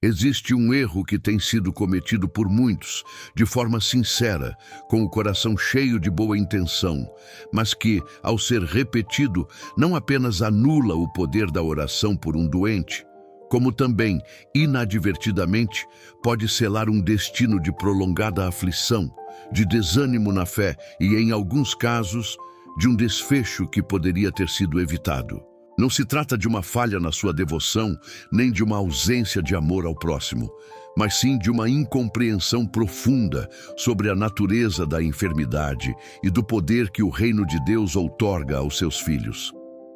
Existe um erro que tem sido cometido por muitos, de forma sincera, com o coração cheio de boa intenção, mas que, ao ser repetido, não apenas anula o poder da oração por um doente, como também, inadvertidamente, pode selar um destino de prolongada aflição, de desânimo na fé e, em alguns casos, de um desfecho que poderia ter sido evitado. Não se trata de uma falha na sua devoção, nem de uma ausência de amor ao próximo, mas sim de uma incompreensão profunda sobre a natureza da enfermidade e do poder que o reino de Deus outorga aos seus filhos.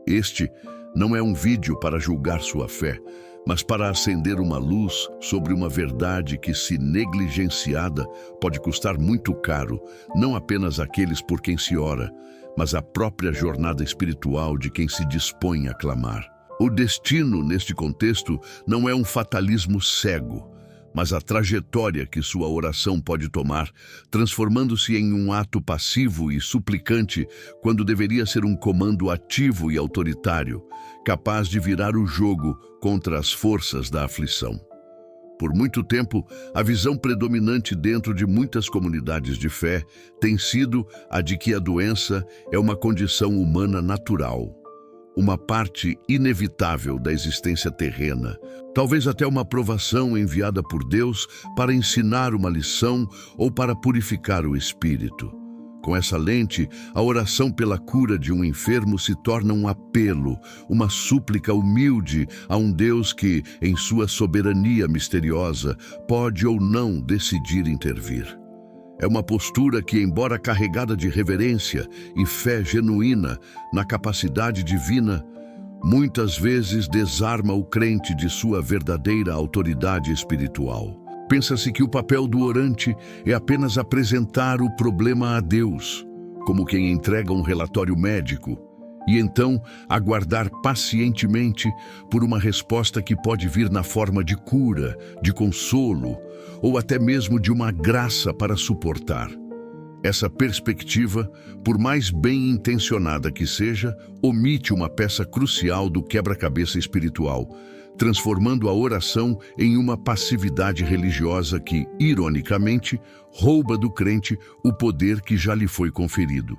Este não é um vídeo para julgar sua fé, mas para acender uma luz sobre uma verdade que, se negligenciada, pode custar muito caro, não apenas àqueles por quem se ora, mas à própria jornada espiritual de quem se dispõe a clamar. O destino, neste contexto, não é um fatalismo cego, mas a trajetória que sua oração pode tomar, transformando-se em um ato passivo e suplicante, quando deveria ser um comando ativo e autoritário, capaz de virar o jogo contra as forças da aflição. Por muito tempo, a visão predominante dentro de muitas comunidades de fé tem sido a de que a doença é uma condição humana natural, uma parte inevitável da existência terrena, talvez até uma provação enviada por Deus para ensinar uma lição ou para purificar o espírito. Com essa lente, a oração pela cura de um enfermo se torna um apelo, uma súplica humilde a um Deus que, em sua soberania misteriosa, pode ou não decidir intervir. É uma postura que, embora carregada de reverência e fé genuína na capacidade divina, muitas vezes desarma o crente de sua verdadeira autoridade espiritual. Pensa-se que o papel do orante é apenas apresentar o problema a Deus, como quem entrega um relatório médico, e então aguardar pacientemente por uma resposta que pode vir na forma de cura, de consolo, ou até mesmo de uma graça para suportar. Essa perspectiva, por mais bem intencionada que seja, omite uma peça crucial do quebra-cabeça espiritual, transformando a oração em uma passividade religiosa que, ironicamente, rouba do crente o poder que já lhe foi conferido.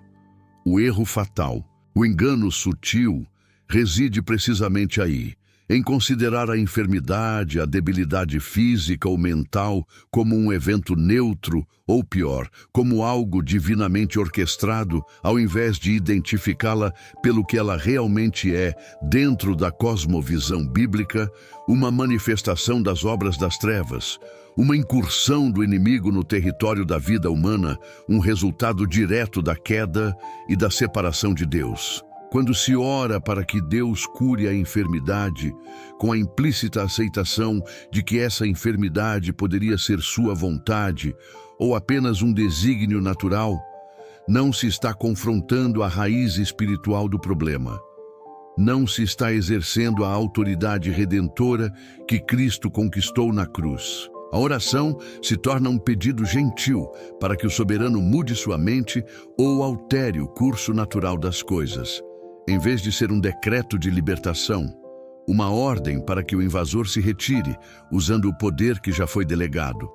O erro fatal, o engano sutil, reside precisamente aí, em considerar a enfermidade, a debilidade física ou mental como um evento neutro, ou pior, como algo divinamente orquestrado, ao invés de identificá-la pelo que ela realmente é, dentro da cosmovisão bíblica, uma manifestação das obras das trevas, uma incursão do inimigo no território da vida humana, um resultado direto da queda e da separação de Deus. Quando se ora para que Deus cure a enfermidade, com a implícita aceitação de que essa enfermidade poderia ser sua vontade ou apenas um desígnio natural, não se está confrontando a raiz espiritual do problema. Não se está exercendo a autoridade redentora que Cristo conquistou na cruz. A oração se torna um pedido gentil para que o soberano mude sua mente ou altere o curso natural das coisas, em vez de ser um decreto de libertação, uma ordem para que o invasor se retire, usando o poder que já foi delegado.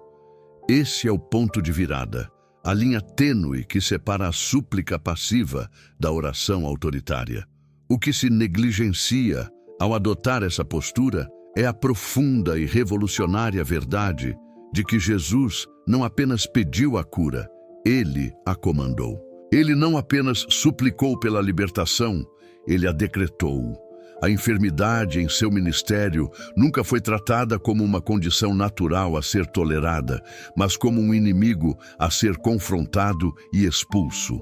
Esse é o ponto de virada, a linha tênue que separa a súplica passiva da oração autoritária. O que se negligencia ao adotar essa postura é a profunda e revolucionária verdade de que Jesus não apenas pediu a cura, ele a comandou. Ele não apenas suplicou pela libertação, ele a decretou. A enfermidade em seu ministério nunca foi tratada como uma condição natural a ser tolerada, mas como um inimigo a ser confrontado e expulso.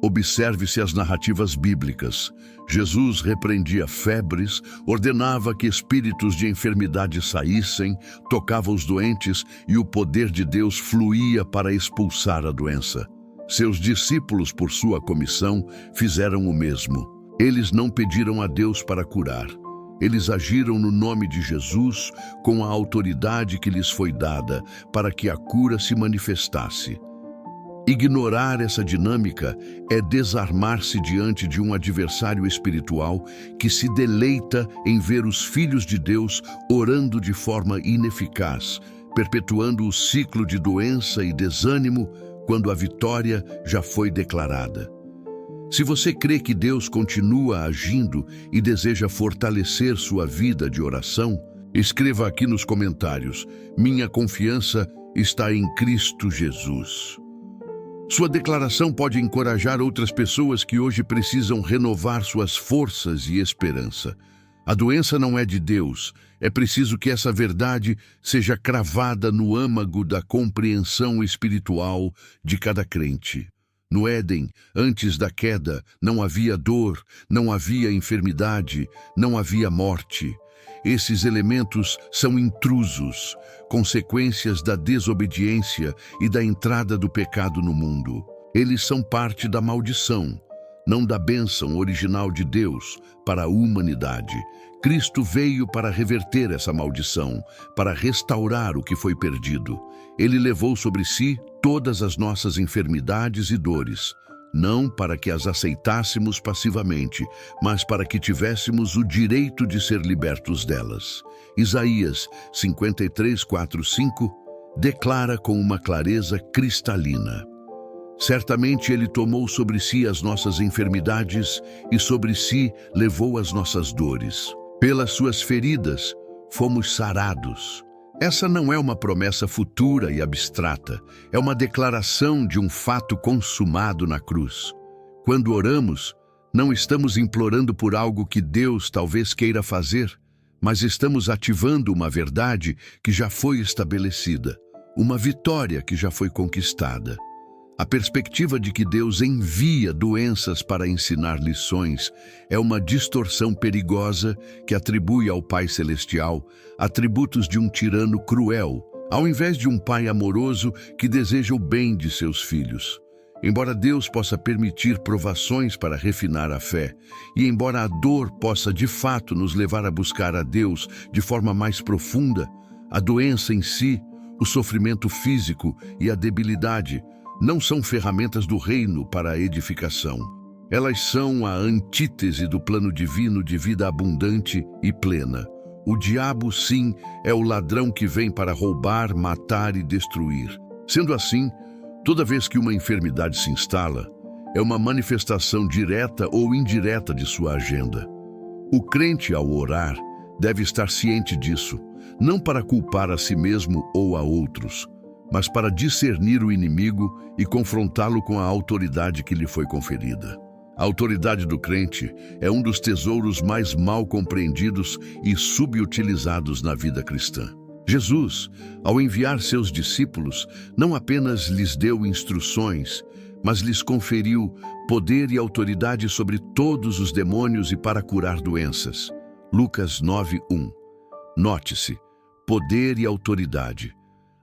Observe-se as narrativas bíblicas. Jesus repreendia febres, ordenava que espíritos de enfermidade saíssem, tocava os doentes e o poder de Deus fluía para expulsar a doença. Seus discípulos, por sua comissão, fizeram o mesmo. Eles não pediram a Deus para curar. Eles agiram no nome de Jesus com a autoridade que lhes foi dada para que a cura se manifestasse. Ignorar essa dinâmica é desarmar-se diante de um adversário espiritual que se deleita em ver os filhos de Deus orando de forma ineficaz, perpetuando o ciclo de doença e desânimo quando a vitória já foi declarada. Se você crê que Deus continua agindo e deseja fortalecer sua vida de oração, escreva aqui nos comentários: minha confiança está em Cristo Jesus. Sua declaração pode encorajar outras pessoas que hoje precisam renovar suas forças e esperança. A doença não é de Deus. É preciso que essa verdade seja cravada no âmago da compreensão espiritual de cada crente. No Éden, antes da queda, não havia dor, não havia enfermidade, não havia morte. Esses elementos são intrusos, consequências da desobediência e da entrada do pecado no mundo. Eles são parte da maldição, não da bênção original de Deus para a humanidade. Cristo veio para reverter essa maldição, para restaurar o que foi perdido. Ele levou sobre si todas as nossas enfermidades e dores, não para que as aceitássemos passivamente, mas para que tivéssemos o direito de ser libertos delas. Isaías 53, 4, 5 declara com uma clareza cristalina: certamente Ele tomou sobre si as nossas enfermidades e sobre si levou as nossas dores. Pelas suas feridas fomos sarados. Essa não é uma promessa futura e abstrata, é uma declaração de um fato consumado na cruz. Quando oramos, não estamos implorando por algo que Deus talvez queira fazer, mas estamos ativando uma verdade que já foi estabelecida, uma vitória que já foi conquistada. A perspectiva de que Deus envia doenças para ensinar lições é uma distorção perigosa que atribui ao Pai Celestial atributos de um tirano cruel, ao invés de um pai amoroso que deseja o bem de seus filhos. Embora Deus possa permitir provações para refinar a fé, e embora a dor possa de fato nos levar a buscar a Deus de forma mais profunda, a doença em si, o sofrimento físico e a debilidade não são ferramentas do reino para a edificação. Elas são a antítese do plano divino de vida abundante e plena. O diabo, sim, é o ladrão que vem para roubar, matar e destruir. Sendo assim, toda vez que uma enfermidade se instala, é uma manifestação direta ou indireta de sua agenda. O crente, ao orar, deve estar ciente disso, não para culpar a si mesmo ou a outros, mas para discernir o inimigo e confrontá-lo com a autoridade que lhe foi conferida. A autoridade do crente é um dos tesouros mais mal compreendidos e subutilizados na vida cristã. Jesus, ao enviar seus discípulos, não apenas lhes deu instruções, mas lhes conferiu poder e autoridade sobre todos os demônios e para curar doenças. Lucas 9:1. Note-se, poder e autoridade.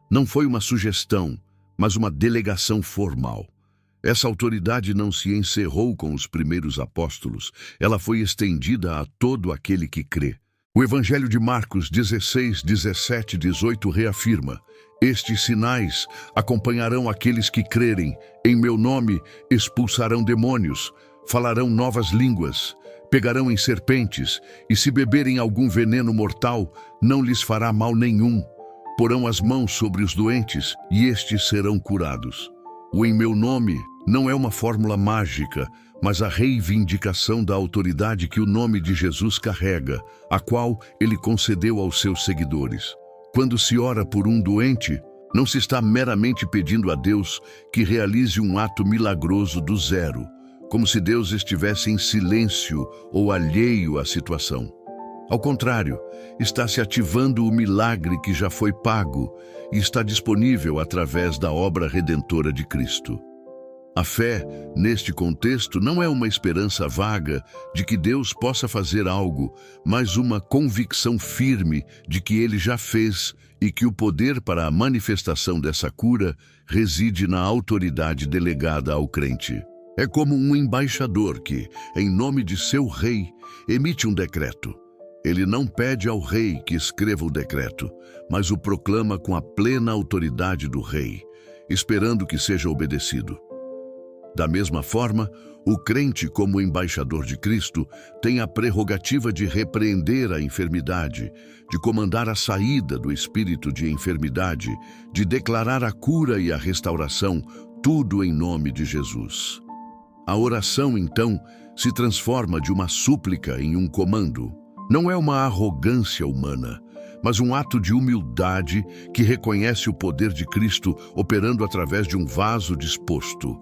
Não foi uma sugestão, mas uma delegação formal. Essa autoridade não se encerrou com os primeiros apóstolos, ela foi estendida a todo aquele que crê. O Evangelho de Marcos 16, 17 e 18 reafirma: estes sinais acompanharão aqueles que crerem. Em meu nome expulsarão demônios, falarão novas línguas, pegarão em serpentes, e se beberem algum veneno mortal, não lhes fará mal nenhum. Porão as mãos sobre os doentes e estes serão curados. O em meu nome não é uma fórmula mágica, mas a reivindicação da autoridade que o nome de Jesus carrega, a qual ele concedeu aos seus seguidores. Quando se ora por um doente, não se está meramente pedindo a Deus que realize um ato milagroso do zero, como se Deus estivesse em silêncio ou alheio à situação. Ao contrário, está se ativando o milagre que já foi pago e está disponível através da obra redentora de Cristo. A fé, neste contexto, não é uma esperança vaga de que Deus possa fazer algo, mas uma convicção firme de que Ele já fez e que o poder para a manifestação dessa cura reside na autoridade delegada ao crente. É como um embaixador que, em nome de seu rei, emite um decreto. Ele não pede ao rei que escreva o decreto, mas o proclama com a plena autoridade do rei. esperando que seja obedecido. Da mesma forma, o crente, como embaixador de Cristo, tem a prerrogativa de repreender a enfermidade, de comandar a saída do espírito de enfermidade, de declarar a cura e a restauração, tudo em nome de Jesus. A oração, então, se transforma de uma súplica em um comando. Não é uma arrogância humana, mas um ato de humildade que reconhece o poder de Cristo operando através de um vaso disposto.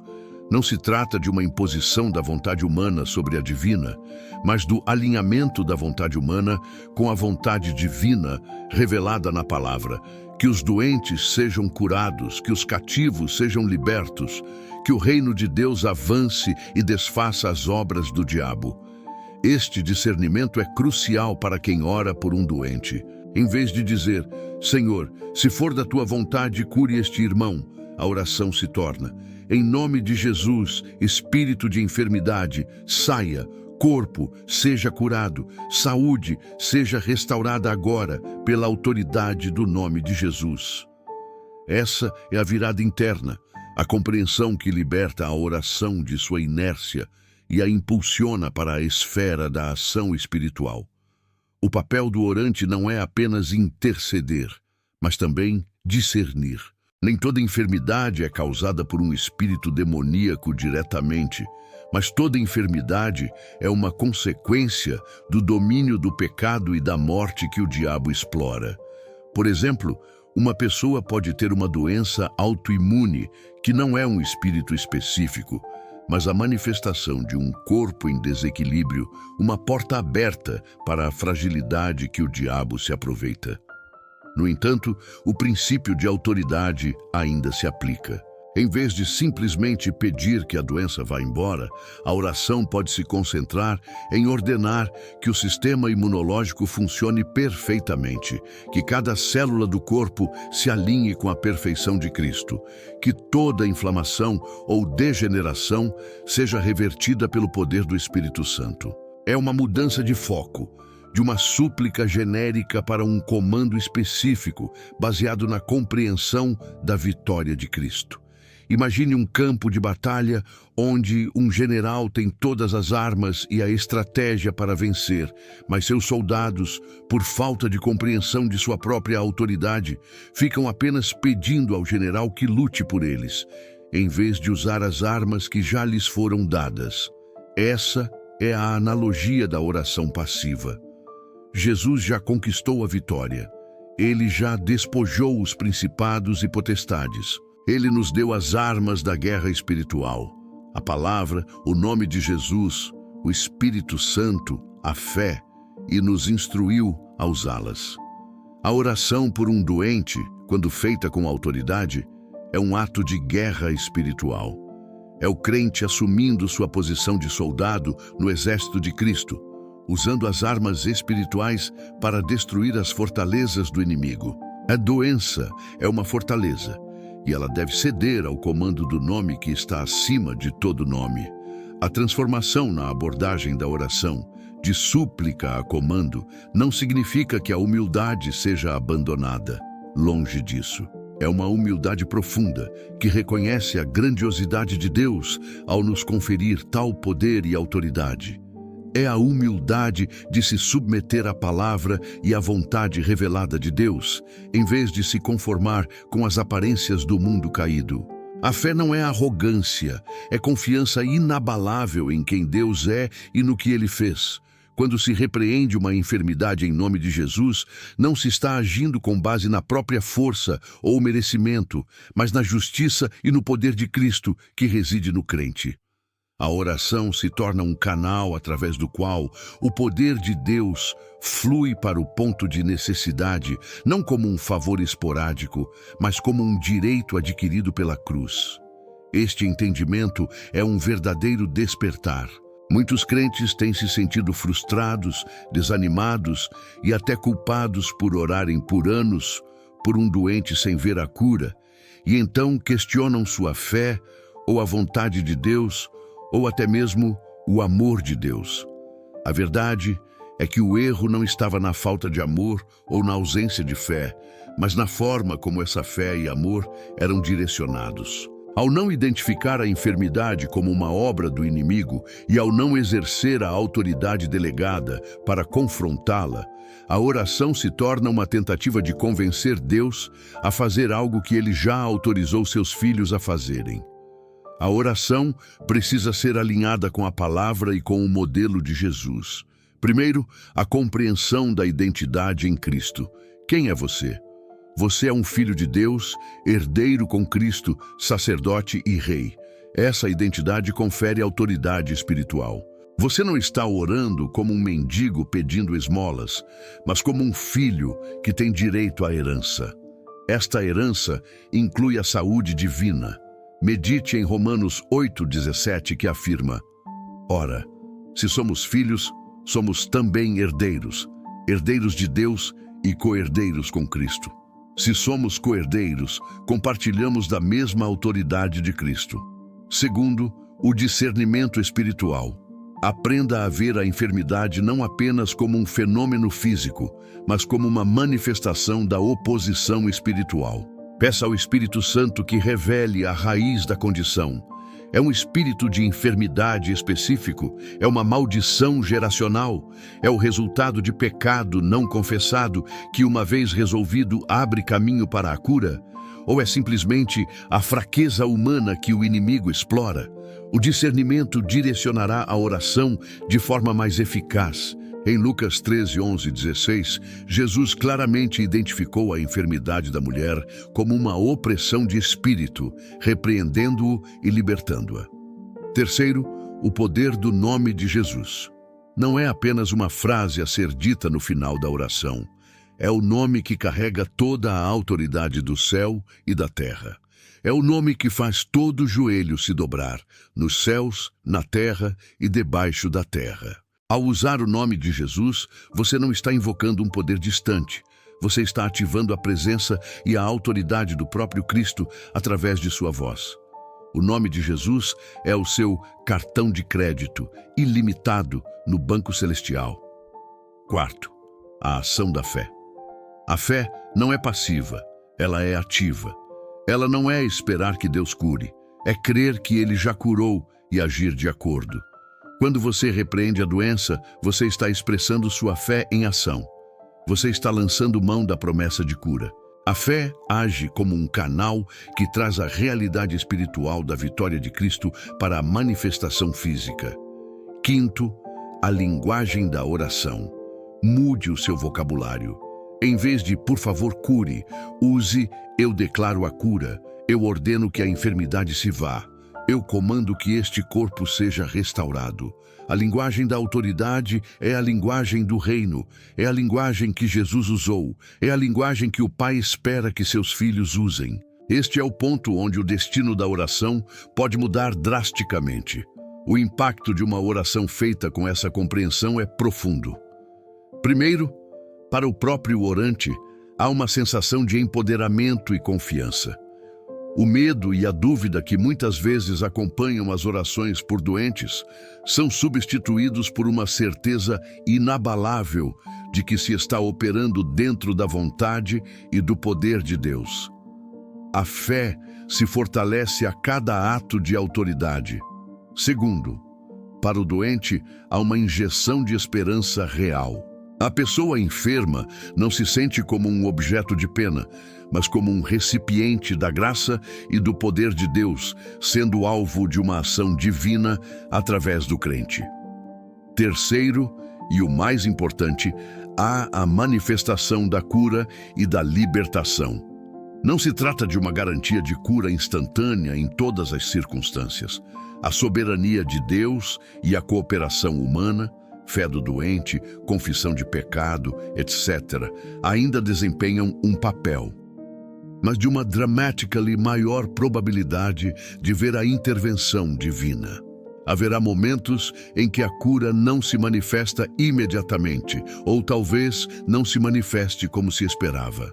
Não se trata de uma imposição da vontade humana sobre a divina, mas do alinhamento da vontade humana com a vontade divina revelada na palavra. Que os doentes sejam curados, que os cativos sejam libertos, que o reino de Deus avance e desfaça as obras do diabo. Este discernimento é crucial para quem ora por um doente. Em vez de dizer, Senhor, se for da tua vontade, cure este irmão, a oração se torna, em nome de Jesus, espírito de enfermidade, saia, corpo, seja curado, saúde, seja restaurada agora, pela autoridade do nome de Jesus. Essa é a virada interna, a compreensão que liberta a oração de sua inércia e a impulsiona para a esfera da ação espiritual. O papel do orante não é apenas interceder, mas também discernir. Nem toda enfermidade é causada por um espírito demoníaco diretamente, mas toda enfermidade é uma consequência do domínio do pecado e da morte que o diabo explora. Por exemplo, uma pessoa pode ter uma doença autoimune, que não é um espírito específico, mas a manifestação de um corpo em desequilíbrio, uma porta aberta para a fragilidade que o diabo se aproveita. No entanto, o princípio de autoridade ainda se aplica. Em vez de simplesmente pedir que a doença vá embora, a oração pode se concentrar em ordenar que o sistema imunológico funcione perfeitamente, que cada célula do corpo se alinhe com a perfeição de Cristo, que toda inflamação ou degeneração seja revertida pelo poder do Espírito Santo. É uma mudança de foco, de uma súplica genérica para um comando específico, baseado na compreensão da vitória de Cristo. Imagine um campo de batalha onde um general tem todas as armas e a estratégia para vencer, mas seus soldados, por falta de compreensão de sua própria autoridade, ficam apenas pedindo ao general que lute por eles, em vez de usar as armas que já lhes foram dadas. Essa é a analogia da oração passiva. Jesus já conquistou a vitória. Ele já despojou os principados e potestades. Ele nos deu as armas da guerra espiritual, a palavra, o nome de Jesus, o Espírito Santo, a fé, e nos instruiu a usá-las. A oração por um doente, quando feita com autoridade, é um ato de guerra espiritual. É o crente assumindo sua posição de soldado no exército de Cristo, usando as armas espirituais para destruir as fortalezas do inimigo. A doença é uma fortaleza, e ela deve ceder ao comando do nome que está acima de todo nome. A transformação na abordagem da oração, de súplica a comando, não significa que a humildade seja abandonada. Longe disso. É uma humildade profunda, que reconhece a grandiosidade de Deus ao nos conferir tal poder e autoridade. É a humildade de se submeter à palavra e à vontade revelada de Deus, em vez de se conformar com as aparências do mundo caído. A fé não é arrogância, é confiança inabalável em quem Deus é e no que Ele fez. Quando se repreende uma enfermidade em nome de Jesus, não se está agindo com base na própria força ou merecimento, mas na justiça e no poder de Cristo que reside no crente. A oração se torna um canal através do qual o poder de Deus flui para o ponto de necessidade, não como um favor esporádico, mas como um direito adquirido pela cruz. Este entendimento é um verdadeiro despertar. Muitos crentes têm se sentido frustrados, desanimados e até culpados por orarem por anos por um doente sem ver a cura, e então questionam sua fé ou a vontade de Deus, ou até mesmo o amor de Deus. A verdade é que o erro não estava na falta de amor ou na ausência de fé, mas na forma como essa fé e amor eram direcionados. Ao não identificar a enfermidade como uma obra do inimigo e ao não exercer a autoridade delegada para confrontá-la, a oração se torna uma tentativa de convencer Deus a fazer algo que ele já autorizou seus filhos a fazerem. A oração precisa ser alinhada com a palavra e com o modelo de Jesus. Primeiro, a compreensão da identidade em Cristo. Quem é você? Você é um filho de Deus, herdeiro com Cristo, sacerdote e rei. Essa identidade confere autoridade espiritual. Você não está orando como um mendigo pedindo esmolas, mas como um filho que tem direito à herança. Esta herança inclui a saúde divina. Medite em Romanos 8,17, que afirma: Ora, se somos filhos, somos também herdeiros, herdeiros de Deus e co-herdeiros com Cristo. Se somos co-herdeiros, compartilhamos da mesma autoridade de Cristo. Segundo, o discernimento espiritual. Aprenda a ver a enfermidade não apenas como um fenômeno físico, mas como uma manifestação da oposição espiritual. Peça ao Espírito Santo que revele a raiz da condição. É um espírito de enfermidade específico? É uma maldição geracional? É o resultado de pecado não confessado que, uma vez resolvido, abre caminho para a cura? Ou é simplesmente a fraqueza humana que o inimigo explora? O discernimento direcionará a oração de forma mais eficaz. Em Lucas 13, 11 e 16, Jesus claramente identificou a enfermidade da mulher como uma opressão de espírito, repreendendo-o e libertando-a. Terceiro, o poder do nome de Jesus. Não é apenas uma frase a ser dita no final da oração. É o nome que carrega toda a autoridade do céu e da terra. É o nome que faz todo joelho se dobrar, nos céus, na terra e debaixo da terra. Ao usar o nome de Jesus, você não está invocando um poder distante. Você está ativando a presença e a autoridade do próprio Cristo através de sua voz. O nome de Jesus é o seu cartão de crédito, ilimitado, no banco celestial. Quarto, a ação da fé. A fé não é passiva, ela é ativa. Ela não é esperar que Deus cure, é crer que Ele já curou e agir de acordo. Quando você repreende a doença, você está expressando sua fé em ação. Você está lançando mão da promessa de cura. A fé age como um canal que traz a realidade espiritual da vitória de Cristo para a manifestação física. Quinto, a linguagem da oração. Mude o seu vocabulário. Em vez de "por favor, cure", use "eu declaro a cura", "eu ordeno que a enfermidade se vá", "eu comando que este corpo seja restaurado". A linguagem da autoridade é a linguagem do reino, é a linguagem que Jesus usou, é a linguagem que o Pai espera que seus filhos usem. Este é o ponto onde o destino da oração pode mudar drasticamente. O impacto de uma oração feita com essa compreensão é profundo. Primeiro, para o próprio orante, há uma sensação de empoderamento e confiança. O medo e a dúvida que muitas vezes acompanham as orações por doentes são substituídos por uma certeza inabalável de que se está operando dentro da vontade e do poder de Deus. A fé se fortalece a cada ato de autoridade. Segundo, para o doente, há uma injeção de esperança real. A pessoa enferma não se sente como um objeto de pena, mas como um recipiente da graça e do poder de Deus, sendo alvo de uma ação divina através do crente. Terceiro, e o mais importante, há a manifestação da cura e da libertação. Não se trata de uma garantia de cura instantânea em todas as circunstâncias. A soberania de Deus e a cooperação humana, fé do doente, confissão de pecado, etc., ainda desempenham um papel, mas de uma dramatically maior probabilidade de ver a intervenção divina. Haverá momentos em que a cura não se manifesta imediatamente, ou talvez não se manifeste como se esperava.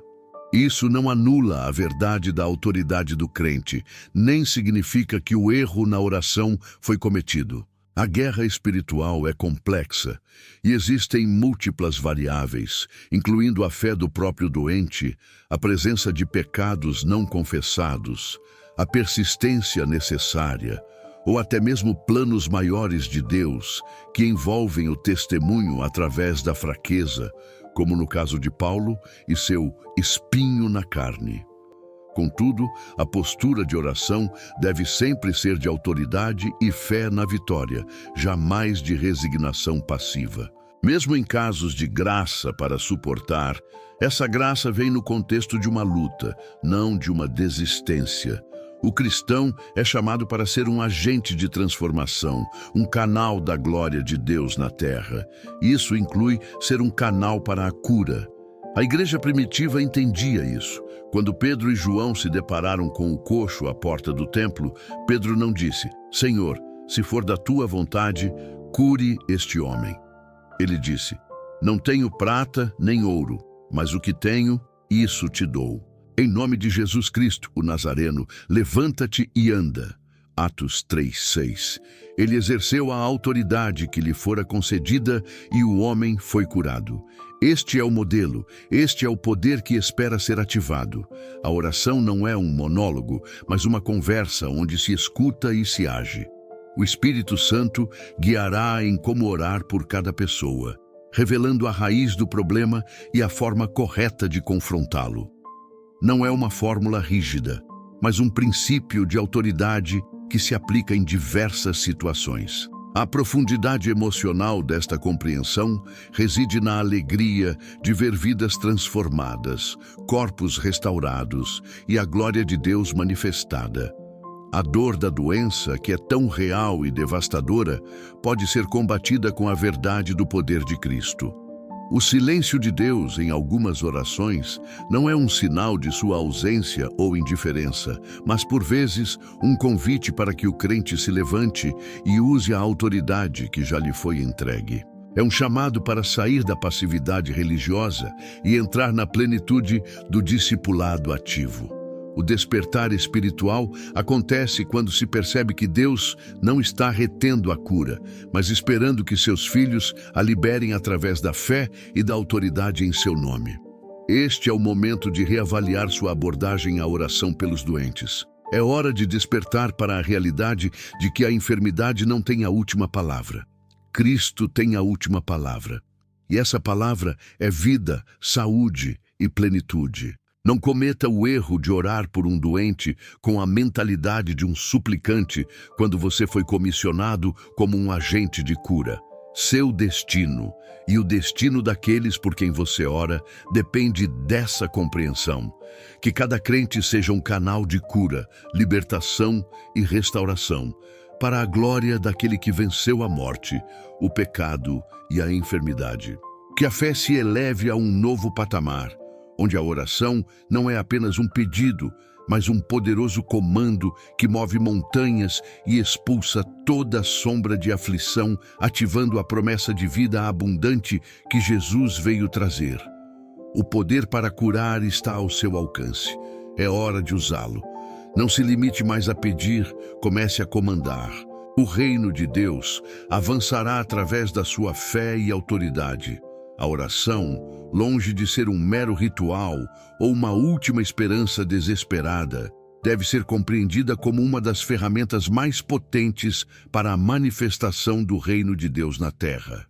Isso não anula a verdade da autoridade do crente, nem significa que o erro na oração foi cometido. A guerra espiritual é complexa e existem múltiplas variáveis, incluindo a fé do próprio doente, a presença de pecados não confessados, a persistência necessária, ou até mesmo planos maiores de Deus que envolvem o testemunho através da fraqueza, como no caso de Paulo e seu espinho na carne. Contudo, a postura de oração deve sempre ser de autoridade e fé na vitória, jamais de resignação passiva. Mesmo em casos de graça para suportar, essa graça vem no contexto de uma luta, não de uma desistência. O cristão é chamado para ser um agente de transformação, um canal da glória de Deus na terra. Isso inclui ser um canal para a cura. A igreja primitiva entendia isso. Quando Pedro e João se depararam com o coxo à porta do templo, Pedro não disse: Senhor, se for da tua vontade, cure este homem. Ele disse: Não tenho prata nem ouro, mas o que tenho, isso te dou. Em nome de Jesus Cristo, o Nazareno, levanta-te e anda. Atos 3:6. Ele exerceu a autoridade que lhe fora concedida e o homem foi curado. Este é o modelo, este é o poder que espera ser ativado. A oração não é um monólogo, mas uma conversa onde se escuta e se age. O Espírito Santo guiará em como orar por cada pessoa, revelando a raiz do problema e a forma correta de confrontá-lo. Não é uma fórmula rígida, mas um princípio de autoridade que se aplica em diversas situações. A profundidade emocional desta compreensão reside na alegria de ver vidas transformadas, corpos restaurados e a glória de Deus manifestada. A dor da doença, que é tão real e devastadora, pode ser combatida com a verdade do poder de Cristo. O silêncio de Deus em algumas orações não é um sinal de sua ausência ou indiferença, mas por vezes um convite para que o crente se levante e use a autoridade que já lhe foi entregue. É um chamado para sair da passividade religiosa e entrar na plenitude do discipulado ativo. O despertar espiritual acontece quando se percebe que Deus não está retendo a cura, mas esperando que seus filhos a liberem através da fé e da autoridade em seu nome. Este é o momento de reavaliar sua abordagem à oração pelos doentes. É hora de despertar para a realidade de que a enfermidade não tem a última palavra. Cristo tem a última palavra. E essa palavra é vida, saúde e plenitude. Não cometa o erro de orar por um doente com a mentalidade de um suplicante quando você foi comissionado como um agente de cura. Seu destino e o destino daqueles por quem você ora depende dessa compreensão. Que cada crente seja um canal de cura, libertação e restauração, para a glória daquele que venceu a morte, o pecado e a enfermidade. Que a fé se eleve a um novo patamar, onde a oração não é apenas um pedido, mas um poderoso comando que move montanhas e expulsa toda a sombra de aflição, ativando a promessa de vida abundante que Jesus veio trazer. O poder para curar está ao seu alcance. É hora de usá-lo. Não se limite mais a pedir, comece a comandar. O reino de Deus avançará através da sua fé e autoridade. A oração, longe de ser um mero ritual ou uma última esperança desesperada, deve ser compreendida como uma das ferramentas mais potentes para a manifestação do reino de Deus na terra.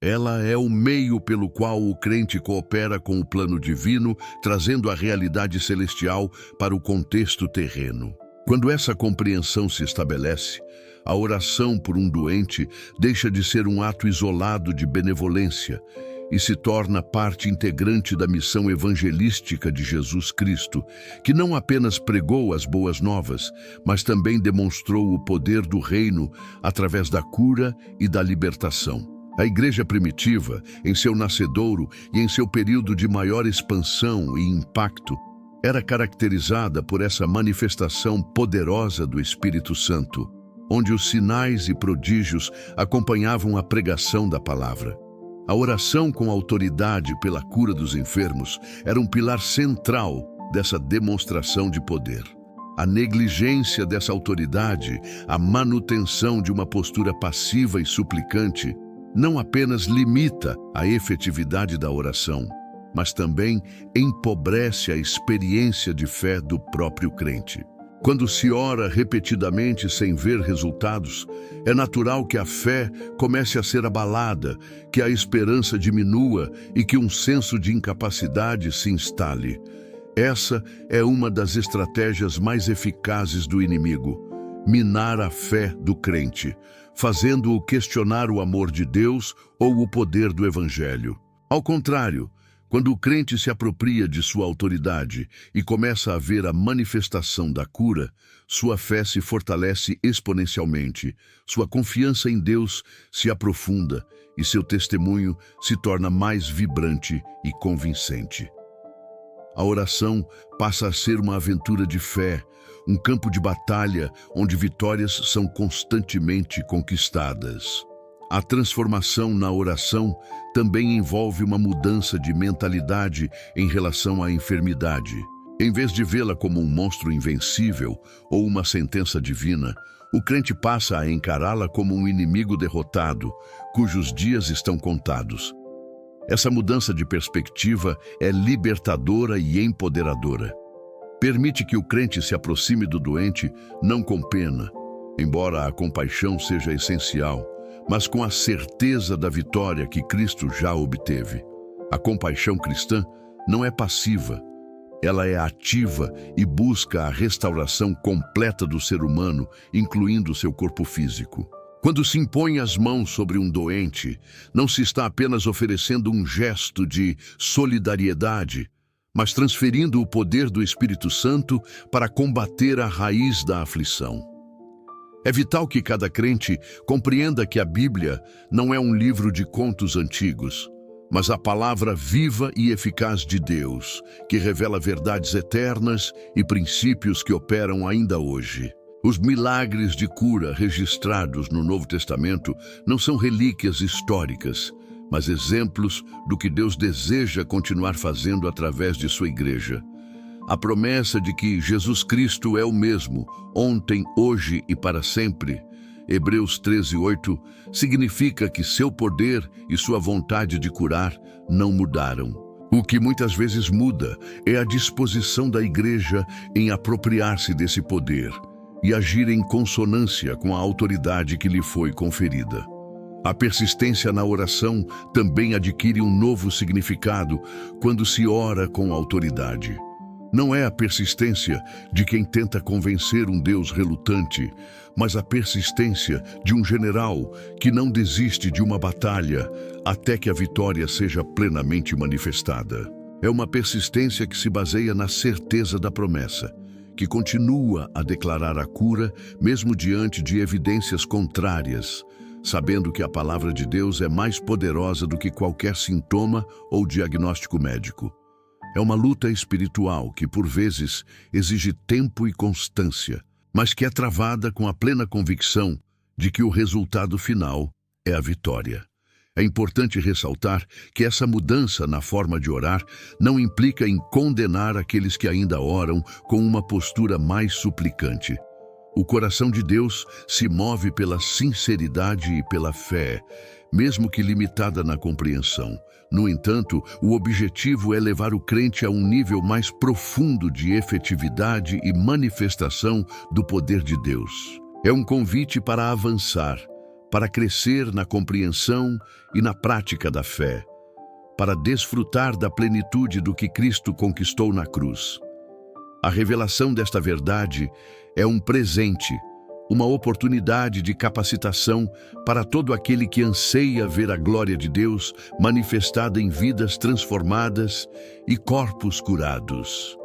Ela é o meio pelo qual o crente coopera com o plano divino, trazendo a realidade celestial para o contexto terreno. Quando essa compreensão se estabelece, a oração por um doente deixa de ser um ato isolado de benevolência e se torna parte integrante da missão evangelística de Jesus Cristo, que não apenas pregou as boas novas, mas também demonstrou o poder do reino através da cura e da libertação. A igreja primitiva, em seu nascedouro e em seu período de maior expansão e impacto, era caracterizada por essa manifestação poderosa do Espírito Santo, onde os sinais e prodígios acompanhavam a pregação da palavra. A oração com autoridade pela cura dos enfermos era um pilar central dessa demonstração de poder. A negligência dessa autoridade, a manutenção de uma postura passiva e suplicante, não apenas limita a efetividade da oração, mas também empobrece a experiência de fé do próprio crente. Quando se ora repetidamente sem ver resultados, é natural que a fé comece a ser abalada, que a esperança diminua e que um senso de incapacidade se instale. Essa é uma das estratégias mais eficazes do inimigo: minar a fé do crente, fazendo-o questionar o amor de Deus ou o poder do Evangelho. Ao contrário, quando o crente se apropria de sua autoridade e começa a ver a manifestação da cura, sua fé se fortalece exponencialmente, sua confiança em Deus se aprofunda e seu testemunho se torna mais vibrante e convincente. A oração passa a ser uma aventura de fé, um campo de batalha onde vitórias são constantemente conquistadas. A transformação na oração também envolve uma mudança de mentalidade em relação à enfermidade. Em vez de vê-la como um monstro invencível ou uma sentença divina, o crente passa a encará-la como um inimigo derrotado, cujos dias estão contados. Essa mudança de perspectiva é libertadora e empoderadora. Permite que o crente se aproxime do doente não com pena, embora a compaixão seja essencial, mas com a certeza da vitória que Cristo já obteve. A compaixão cristã não é passiva, ela é ativa e busca a restauração completa do ser humano, incluindo seu corpo físico. Quando se impõe as mãos sobre um doente, não se está apenas oferecendo um gesto de solidariedade, mas transferindo o poder do Espírito Santo para combater a raiz da aflição. É vital que cada crente compreenda que a Bíblia não é um livro de contos antigos, mas a palavra viva e eficaz de Deus, que revela verdades eternas e princípios que operam ainda hoje. Os milagres de cura registrados no Novo Testamento não são relíquias históricas, mas exemplos do que Deus deseja continuar fazendo através de sua igreja. A promessa de que Jesus Cristo é o mesmo, ontem, hoje e para sempre, Hebreus 13:8, significa que seu poder e sua vontade de curar não mudaram. O que muitas vezes muda é a disposição da igreja em apropriar-se desse poder e agir em consonância com a autoridade que lhe foi conferida. A persistência na oração também adquire um novo significado quando se ora com autoridade. Não é a persistência de quem tenta convencer um Deus relutante, mas a persistência de um general que não desiste de uma batalha até que a vitória seja plenamente manifestada. É uma persistência que se baseia na certeza da promessa, que continua a declarar a cura mesmo diante de evidências contrárias, sabendo que a palavra de Deus é mais poderosa do que qualquer sintoma ou diagnóstico médico. É uma luta espiritual que, por vezes, exige tempo e constância, mas que é travada com a plena convicção de que o resultado final é a vitória. É importante ressaltar que essa mudança na forma de orar não implica em condenar aqueles que ainda oram com uma postura mais suplicante. O coração de Deus se move pela sinceridade e pela fé, mesmo que limitada na compreensão. No entanto, o objetivo é levar o crente a um nível mais profundo de efetividade e manifestação do poder de Deus. É um convite para avançar, para crescer na compreensão e na prática da fé, para desfrutar da plenitude do que Cristo conquistou na cruz. A revelação desta verdade é um presente, uma oportunidade de capacitação para todo aquele que anseia ver a glória de Deus manifestada em vidas transformadas e corpos curados.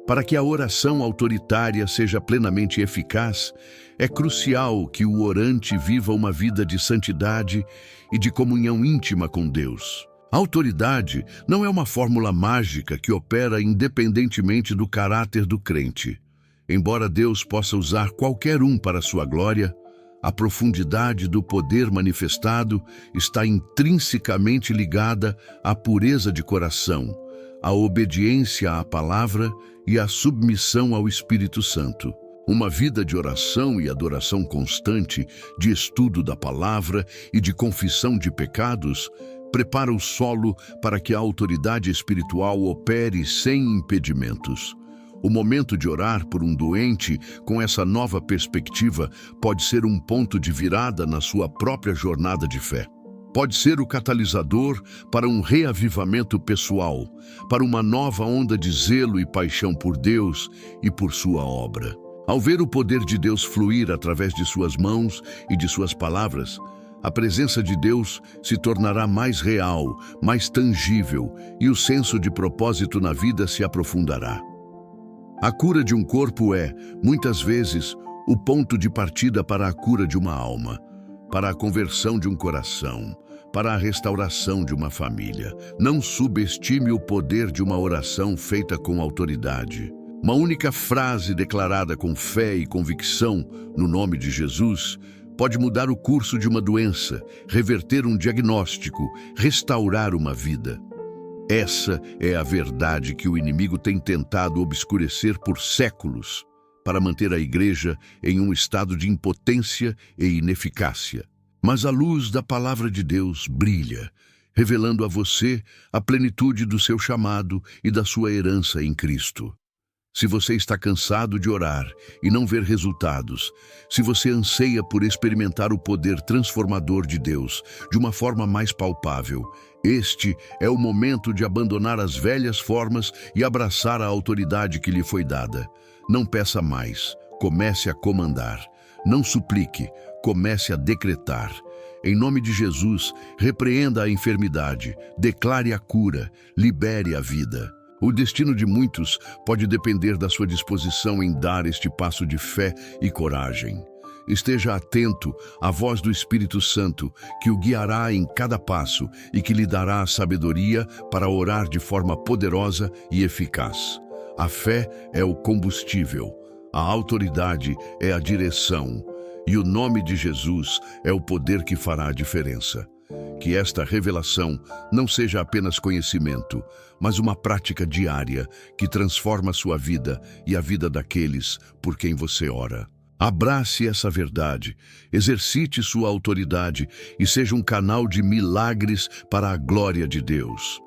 Para que a oração autoritária seja plenamente eficaz, é crucial que o orante viva uma vida de santidade e de comunhão íntima com Deus. A autoridade não é uma fórmula mágica que opera independentemente do caráter do crente. Embora Deus possa usar qualquer um para sua glória, a profundidade do poder manifestado está intrinsecamente ligada à pureza de coração, a obediência à palavra e a submissão ao Espírito Santo. Uma vida de oração e adoração constante, de estudo da palavra e de confissão de pecados, prepara o solo para que a autoridade espiritual opere sem impedimentos. O momento de orar por um doente com essa nova perspectiva pode ser um ponto de virada na sua própria jornada de fé. Pode ser o catalisador para um reavivamento pessoal, para uma nova onda de zelo e paixão por Deus e por sua obra. Ao ver o poder de Deus fluir através de suas mãos e de suas palavras, a presença de Deus se tornará mais real, mais tangível, e o senso de propósito na vida se aprofundará. A cura de um corpo é, muitas vezes, o ponto de partida para a cura de uma alma, para a conversão de um coração, para a restauração de uma família. Não subestime o poder de uma oração feita com autoridade. Uma única frase declarada com fé e convicção no nome de Jesus pode mudar o curso de uma doença, reverter um diagnóstico, restaurar uma vida. Essa é a verdade que o inimigo tem tentado obscurecer por séculos para manter a igreja em um estado de impotência e ineficácia. Mas a luz da palavra de Deus brilha, revelando a você a plenitude do seu chamado e da sua herança em Cristo. Se você está cansado de orar e não ver resultados, se você anseia por experimentar o poder transformador de Deus de uma forma mais palpável, este é o momento de abandonar as velhas formas e abraçar a autoridade que lhe foi dada. Não peça mais, comece a comandar. Não suplique, comece a decretar. Em nome de Jesus, repreenda a enfermidade, declare a cura, libere a vida. O destino de muitos pode depender da sua disposição em dar este passo de fé e coragem. Esteja atento à voz do Espírito Santo, que o guiará em cada passo e que lhe dará a sabedoria para orar de forma poderosa e eficaz. A fé é o combustível, a autoridade é a direção, e o nome de Jesus é o poder que fará a diferença. Que esta revelação não seja apenas conhecimento, mas uma prática diária que transforma a sua vida e a vida daqueles por quem você ora. Abrace essa verdade, exercite sua autoridade e seja um canal de milagres para a glória de Deus.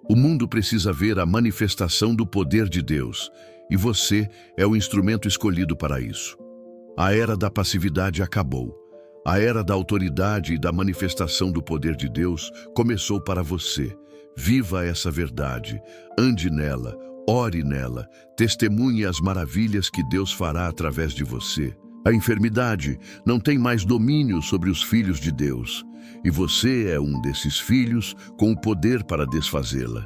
O mundo precisa ver a manifestação do poder de Deus, e você é o instrumento escolhido para isso. A era da passividade acabou. A era da autoridade e da manifestação do poder de Deus começou para você. Viva essa verdade, ande nela, ore nela, testemunhe as maravilhas que Deus fará através de você. A enfermidade não tem mais domínio sobre os filhos de Deus, e você é um desses filhos com o poder para desfazê-la.